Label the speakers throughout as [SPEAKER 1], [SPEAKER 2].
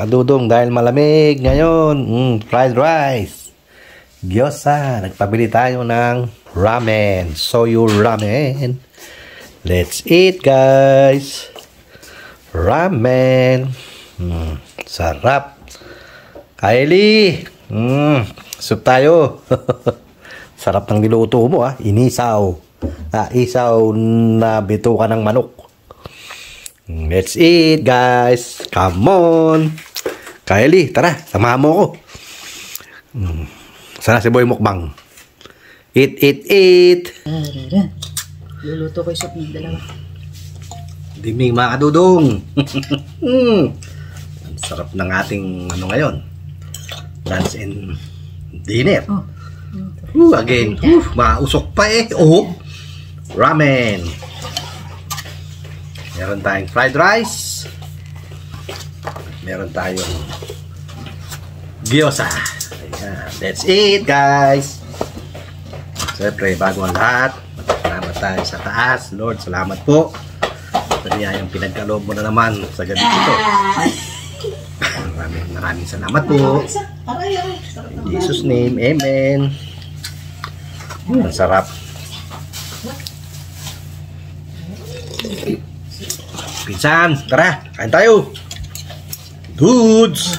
[SPEAKER 1] kadudong, dahil malamig ngayon, fried rice, gyoza. Nagpabili tayo ng ramen, soyu ramen. Let's eat, guys. Ramen. Sarap. Kylie, soup tayo. Sarap ng niluto mo, inisaw. Isaw na bituka ng manok. Let's eat, guys. Come on. Kylie, tara, samahan mo ako. Sana si Boy Mukbang. Eat, eat, eat.
[SPEAKER 2] Luluto ko yung soup ng dalawa.
[SPEAKER 1] Diming mga kadudong. Ang sarap ng ating ngayon. Lunch and dinner. Again. Mausok pa ramen. Meron tayong fried rice. Meron tayong gyoza. Ayan. Let's eat, guys. Siyempre, bago ang lahat, salamat tayo sa taas. Lord, salamat po. Yung pinagkaloob mo na naman sa gabi ito. Maraming salamat po. In Jesus' name, amen. Ang sarap. Pinsan, tara, kain tayo. Dudes.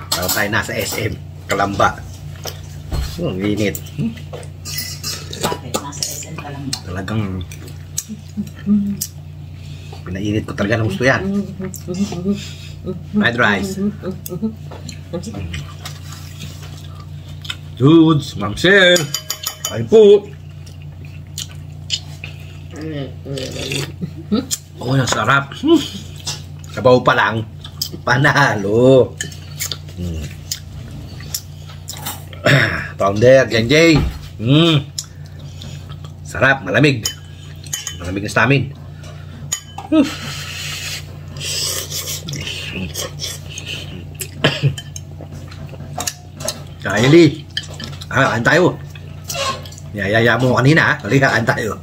[SPEAKER 1] Parang tayo nasa SM, Kalamba. Ang init.
[SPEAKER 2] Nasa SM Kalamba.
[SPEAKER 1] Talagang pinainit ko talaga ng gusto yan. Fried rice. Dudes, Ma'am Sel. Ay po. Ang sarap. Sabaw pa lang. Panalo. Pounder, Genjay. Sarap, malamig. Malamig na sa amin. Kylie. Kain tayo. Yayaya mo kanina, halika, kain tayo.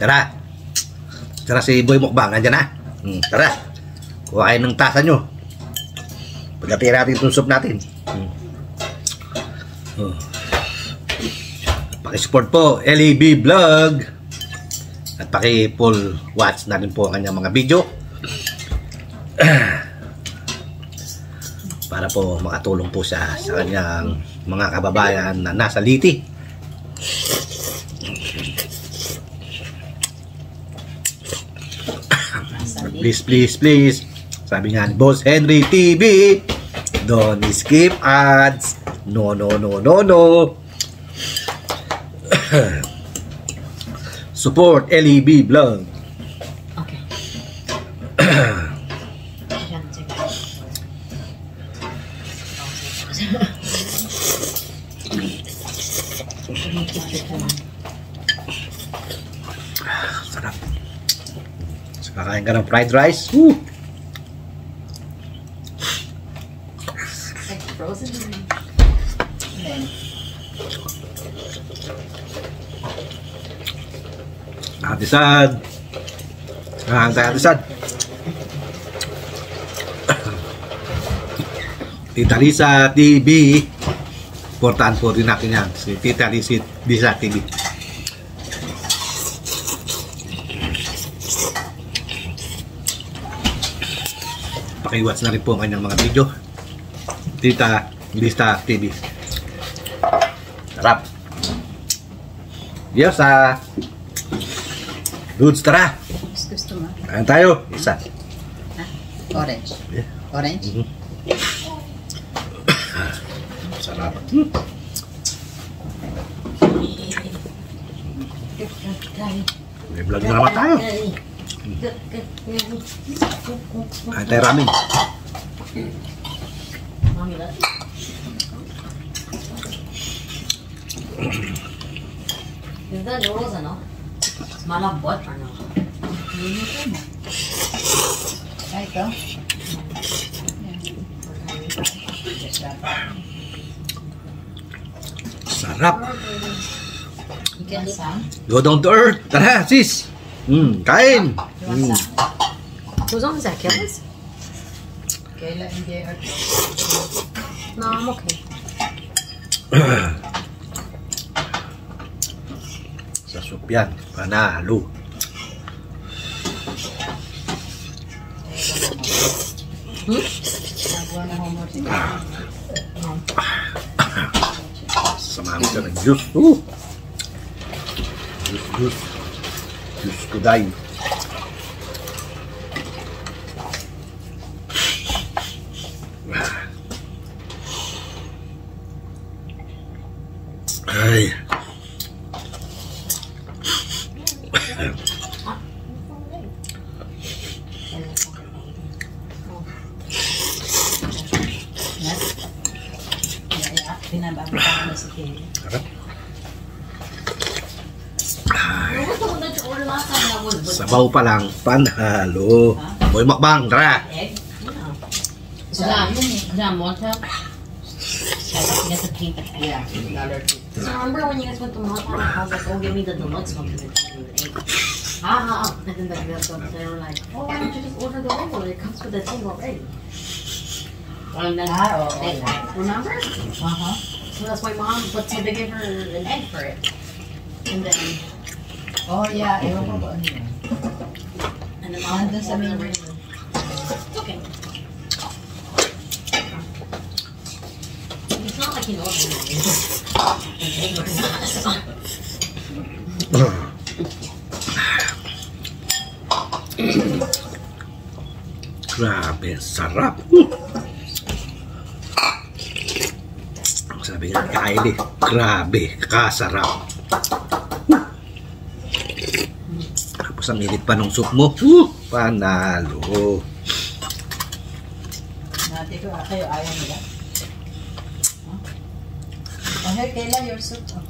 [SPEAKER 1] Tara. Tara si Boy Mukbang, andyan na. Tara. Kuha kayo ng tasa nyo. Pagkatira natin itong soup natin. Paki-support po, LEB Vlog. At paki-full watch na rin po ang kanyang mga video. Para po makatulong po siya sa kanyang mga kababayan na nasa Liti. Please, please, please. Sabi nga ni Boss Henry TV, don't skip ads. No, no, no, no, no. Support LEB Vlog.
[SPEAKER 2] Okay.
[SPEAKER 1] Sarap. So, kakain ka ng fried rice. Woo!
[SPEAKER 2] Like frozen.
[SPEAKER 1] Atisad. Atisad. Tita Lisa TV. Portahan po rin natin yan. Si Tita Lisa TV. Paki-watch na rin po ang kanyang mga video. Tita Lisa TV. Sarap. Gyoza. Dudes, tara.
[SPEAKER 2] Gusto mo?
[SPEAKER 1] Kain tayo. Isa.
[SPEAKER 2] Orange.
[SPEAKER 1] Yeah.
[SPEAKER 2] Orange?
[SPEAKER 1] Sarap. May vlog na naman tayo. Kain tayo ramen.
[SPEAKER 2] Ganda, Rose, ano? Malambot, ano? Ay, ito?
[SPEAKER 1] Sarap.
[SPEAKER 2] Go
[SPEAKER 1] Go down to earth. Tara, sis. Kain!
[SPEAKER 2] Whose arm is that? Kelly's?
[SPEAKER 3] Kayla hindi or
[SPEAKER 2] No, I'm okay.
[SPEAKER 1] Sa soup yan. Panalo.
[SPEAKER 3] nagawa na homework si Kayla.
[SPEAKER 1] Samahan ko ng juice. Juice. Juice ko dahil. Ay.
[SPEAKER 3] Pinababata na si Kayla.
[SPEAKER 1] Sarap.
[SPEAKER 2] What was the one that you ordered last time that was with
[SPEAKER 1] Sabaw pa lang. Panalo. Boy Mukbang. Tara.
[SPEAKER 2] egg? So that one time? You guys have pink
[SPEAKER 3] Yeah, $1.
[SPEAKER 2] So remember when you guys went to Montana, I was like, oh, give me the deluxe one because it comes with egg. And then the girls up there were like, oh, why don't you just order the regular? It comes with the thing already. And then,
[SPEAKER 3] Okay.
[SPEAKER 2] remember?
[SPEAKER 3] Uh-huh.
[SPEAKER 2] So that's why mom, but so they gave her an egg for it. And then,
[SPEAKER 3] Oh yeah, ewan ko ba ano yun.
[SPEAKER 2] and then mom
[SPEAKER 3] Nandun sa
[SPEAKER 2] ordered the
[SPEAKER 3] menu.
[SPEAKER 2] regular. It's okay. It's not like you know what an egg or not.
[SPEAKER 1] Grabe, sarap. Sabi nga ni Kylie, grabe, kasarap. Tapos ang init pa ng soup mo. Panalo.
[SPEAKER 3] Nati ko, kayo ayaw nila. Huh? Oh, here, Kayla, your soup. Oh.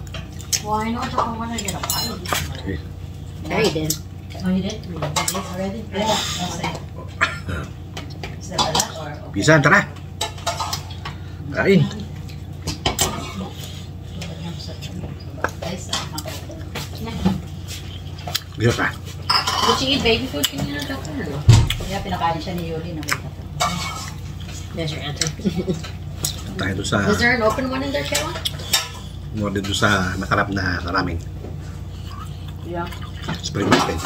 [SPEAKER 2] Well, I know I don't want to get a bite.
[SPEAKER 1] Okay.
[SPEAKER 2] Harry did. Oh, you did?
[SPEAKER 3] You did already? Yeah. Okay. Is that a lot or okay?
[SPEAKER 1] Pisan, tara. Kain.
[SPEAKER 3] Guys,
[SPEAKER 1] Dito ka.
[SPEAKER 2] Did she eat baby food? Can you know that or no?
[SPEAKER 3] kaya pinakain siya ni Yuli ng wait.
[SPEAKER 2] There's your answer.
[SPEAKER 1] Tayo doon sa,
[SPEAKER 2] Is there an open one in there, Kayla?
[SPEAKER 1] more doon sa masarap na ramen.
[SPEAKER 3] Yeah.
[SPEAKER 1] Spring chicken.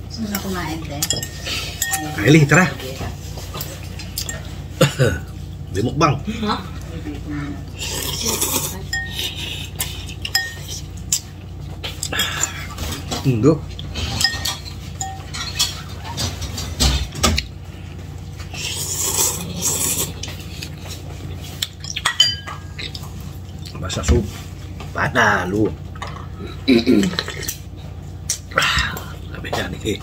[SPEAKER 3] Sino na kumain, te?
[SPEAKER 1] Kylie, tara. May mukbang.
[SPEAKER 2] Huh?
[SPEAKER 3] Bibili ko muna.
[SPEAKER 1] Go. Basta soup. Panalo. Sabi niya ni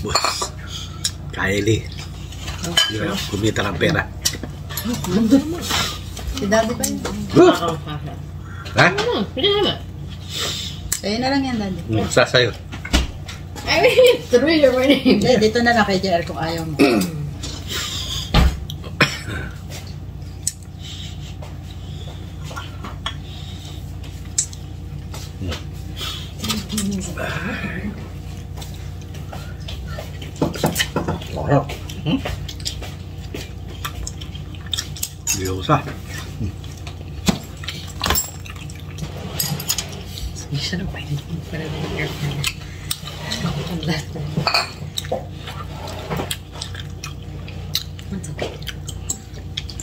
[SPEAKER 1] Boss Kylie. Kumita ng pera.
[SPEAKER 3] Si Daddy pa yun.
[SPEAKER 1] Ha?
[SPEAKER 2] We didn't have it.
[SPEAKER 3] Sa'yo na lang yan, Daddy.
[SPEAKER 1] Sasayo.
[SPEAKER 2] I mean, three already.
[SPEAKER 3] Hindi, dito na lang kay JR kung ayaw mo.
[SPEAKER 1] Sarap. Gyoza.
[SPEAKER 2] You should have waited and put it in the air fryer. That's okay.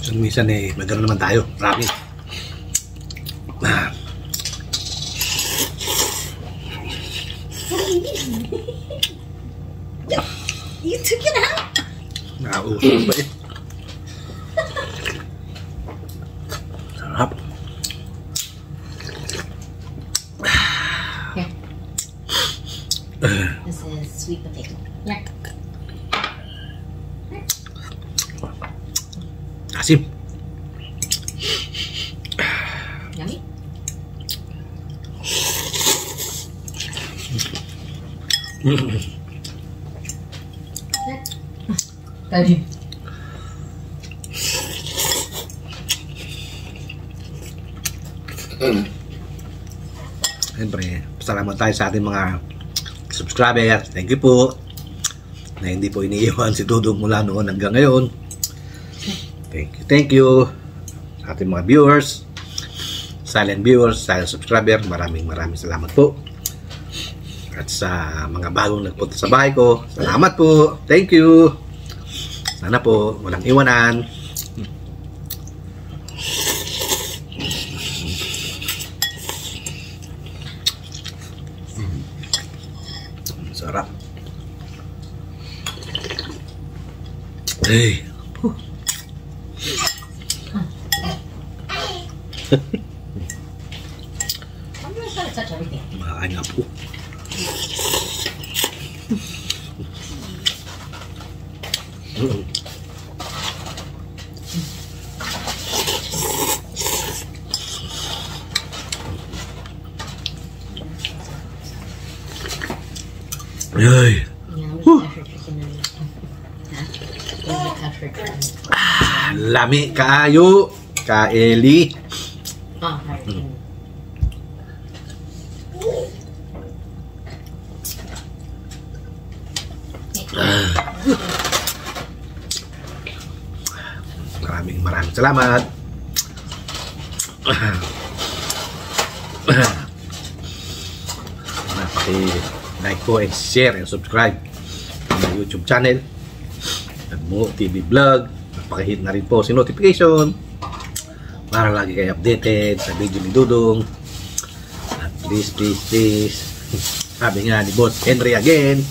[SPEAKER 1] So, minsan eh, magano naman tayo. Ramen.
[SPEAKER 2] You took it out.
[SPEAKER 1] Nauusap pa eh. Sarap.
[SPEAKER 2] Here. This is sweet potato. Yeah.
[SPEAKER 1] Asim.
[SPEAKER 2] Yummy.
[SPEAKER 3] Tadi.
[SPEAKER 1] Siyempre, salamat tayo sa ating mga subscribers. Thank you po. Na hindi po iniiwan si Dudong mula noon hanggang ngayon. Thank you. Sa ating mga viewers, silent viewers, silent subscriber, maraming salamat po. At sa mga bagong nagpunta sa bahay ko, salamat po. Thank you. Sana po walang iwanan. Sarap. Hey.
[SPEAKER 3] I'm gonna try to touch everything.
[SPEAKER 1] Makain nga po. Ay.
[SPEAKER 2] Yeah, I'm just extra chicken in it. Huh? Extra chicken.
[SPEAKER 1] Lami kaayo. Kaeli.
[SPEAKER 2] Oh, hi.
[SPEAKER 1] Maraming salamat. Paki-like po and share and subscribe sa YouTube channel Nagmo TV Vlog. Paki-hit na rin po si notification para lagi kayo updated sa video ni Dudong. At please sabi nga ni Boss Henry again,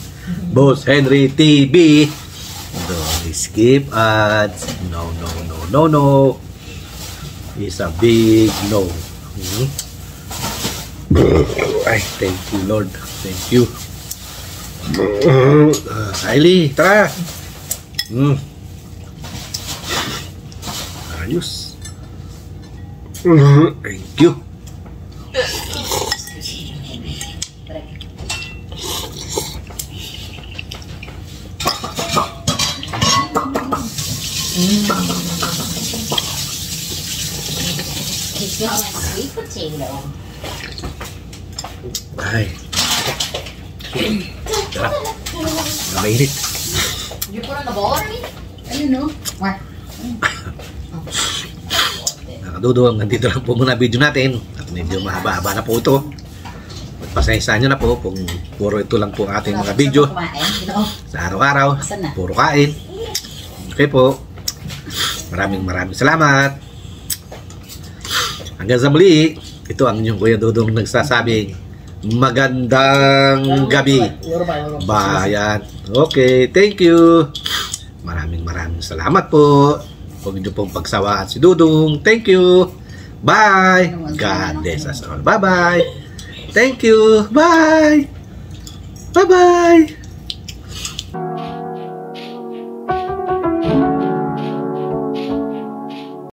[SPEAKER 1] Boss Henry TV, don't skip ads. No. It's a big no. Ay, thank you Lord. Thank you. Kylie, tara. Ayos. Thank you.
[SPEAKER 2] It smells like sweet potato.
[SPEAKER 1] Ay. Tara. Mainit.
[SPEAKER 2] You put on the bowl already?
[SPEAKER 3] I don't know. Where?
[SPEAKER 1] Nakadudong, nandito lang po muna video natin. At medyo mahaba-haba na po ito. Pasensya nyo na po kung puro ito lang po ating mga video sa araw-araw. Puro kain. Okay po. Maraming salamat. Hanggang sa muli, ito ang inyong Kuya Dudong nagsasabing magandang gabi, bayan. Okay, thank you. Maraming salamat po. Huwag niyo pong pagsawaan si Dudong. Thank you. Bye. God bless us all. Bye-bye. Thank you. Bye. Bye-bye.